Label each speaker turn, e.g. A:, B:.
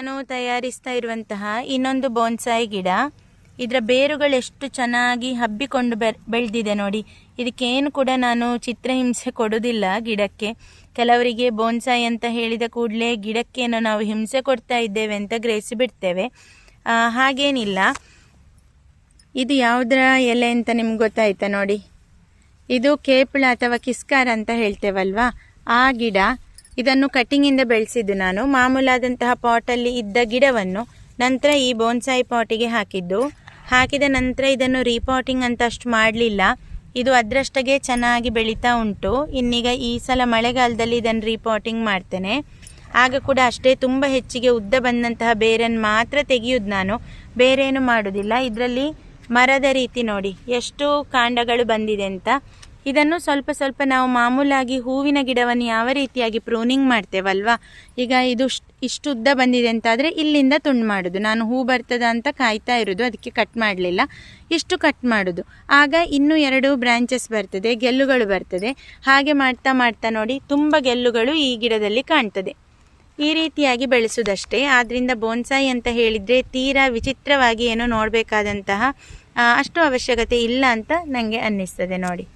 A: ನಾನು ತಯಾರಿಸ್ತಾ ಇರುವಂತಹ ಇನ್ನೊಂದು ಬೋನ್ಸಾಯಿ ಗಿಡ. ಇದರ ಬೇರುಗಳು ಎಷ್ಟು ಚೆನ್ನಾಗಿ ಹಬ್ಬಿಕೊಂಡು ಬೆಳೆದಿದೆ ನೋಡಿ. ಇದಕ್ಕೇನು ಕೂಡ ನಾನು ಚಿತ್ರಹಿಂಸೆ ಕೊಡೋದಿಲ್ಲ ಗಿಡಕ್ಕೆ. ಕೆಲವರಿಗೆ ಬೋನ್ಸಾಯಿ ಅಂತ ಹೇಳಿದ ಕೂಡಲೇ ಗಿಡಕ್ಕೇನೋ ನಾವು ಹಿಂಸೆ ಕೊಡ್ತಾ ಇದ್ದೇವೆ ಅಂತ ಗ್ರಹಿಸಿ ಬಿಡ್ತೇವೆ. ಹಾಗೇನಿಲ್ಲ. ಇದು ಯಾವುದರ ಎಲೆ ಅಂತ ನಿಮ್ಗೆ ಗೊತ್ತಾಯ್ತಾ ನೋಡಿ. ಇದು ಕೇಪಳ ಅಥವಾ ಕಿಸ್ಕಾರ ಅಂತ ಹೇಳ್ತೇವಲ್ವಾ, ಆ ಗಿಡ. ಇದನ್ನು ಕಟಿಂಗಿಂದ ಬೆಳೆಸಿದ್ದು ನಾನು. ಮಾಮೂಲಾದಂತಹ ಪಾಟಲ್ಲಿ ಇದ್ದ ಗಿಡವನ್ನು ನಂತರ ಈ ಬೋನ್ಸಾಯಿ ಪಾಟಿಗೆ ಹಾಕಿದ ನಂತರ ಇದನ್ನು ರೀಪಾಟಿಂಗ್ ಅಂತ ಅಷ್ಟು ಮಾಡಲಿಲ್ಲ. ಇದು ಅದರಷ್ಟಾಗೆ ಚೆನ್ನಾಗಿ ಬೆಳೀತಾ ಉಂಟು. ಇನ್ನೀಗ ಈ ಸಲ ಮಳೆಗಾಲದಲ್ಲಿ ಇದನ್ನು ರೀಪಾಟಿಂಗ್ ಮಾಡ್ತೇನೆ. ಆಗ ಕೂಡ ಅಷ್ಟೇ ತುಂಬ ಹೆಚ್ಚಿಗೆ ಉದ್ದ ಬಂದಂತಹ ಬೇರನ್ನು ಮಾತ್ರ ತೆಗೆಯುವುದು ನಾನು, ಬೇರೆ ಏನು ಮಾಡೋದಿಲ್ಲ. ಇದರಲ್ಲಿ ಮರದ ರೀತಿ ನೋಡಿ ಎಷ್ಟು ಕಾಂಡಗಳು ಬಂದಿದೆ ಅಂತ. ಇದನ್ನು ಸ್ವಲ್ಪ ಸ್ವಲ್ಪ ನಾವು ಮಾಮೂಲಾಗಿ ಹೂವಿನ ಗಿಡವನ್ನು ಯಾವ ರೀತಿಯಾಗಿ ಪ್ರೂನಿಂಗ್ ಮಾಡ್ತೇವಲ್ವಾ, ಈಗ ಇದು ಇಷ್ಟು ಉದ್ದ ಬಂದಿದೆ ಅಂತಾದರೆ ಇಲ್ಲಿಂದ ತುಂಡು ಮಾಡೋದು. ನಾನು ಹೂ ಬರ್ತದ ಅಂತ ಕಾಯ್ತಾ ಇರೋದು, ಅದಕ್ಕೆ ಕಟ್ ಮಾಡಲಿಲ್ಲ. ಇಷ್ಟು ಕಟ್ ಮಾಡೋದು. ಆಗ ಇನ್ನೂ 2 ಬ್ರಾಂಚಸ್ ಬರ್ತದೆ, ಗೆಲ್ಲುಗಳು ಬರ್ತದೆ. ಹಾಗೆ ಮಾಡ್ತಾ ಮಾಡ್ತಾ ನೋಡಿ ತುಂಬ ಗೆಲ್ಲುಗಳು ಈ ಗಿಡದಲ್ಲಿ ಕಾಣ್ತದೆ. ಈ ರೀತಿಯಾಗಿ ಬೆಳೆಸೋದಷ್ಟೇ. ಆದ್ದರಿಂದ ಬೋನ್ಸಾಯಿ ಅಂತ ಹೇಳಿದರೆ ತೀರಾ ವಿಚಿತ್ರವಾಗಿ ಏನೋ ನೋಡಬೇಕಾದಂತಹ ಅಷ್ಟು ಅವಶ್ಯಕತೆ ಇಲ್ಲ ಅಂತ ನನಗೆ ಅನ್ನಿಸ್ತದೆ ನೋಡಿ.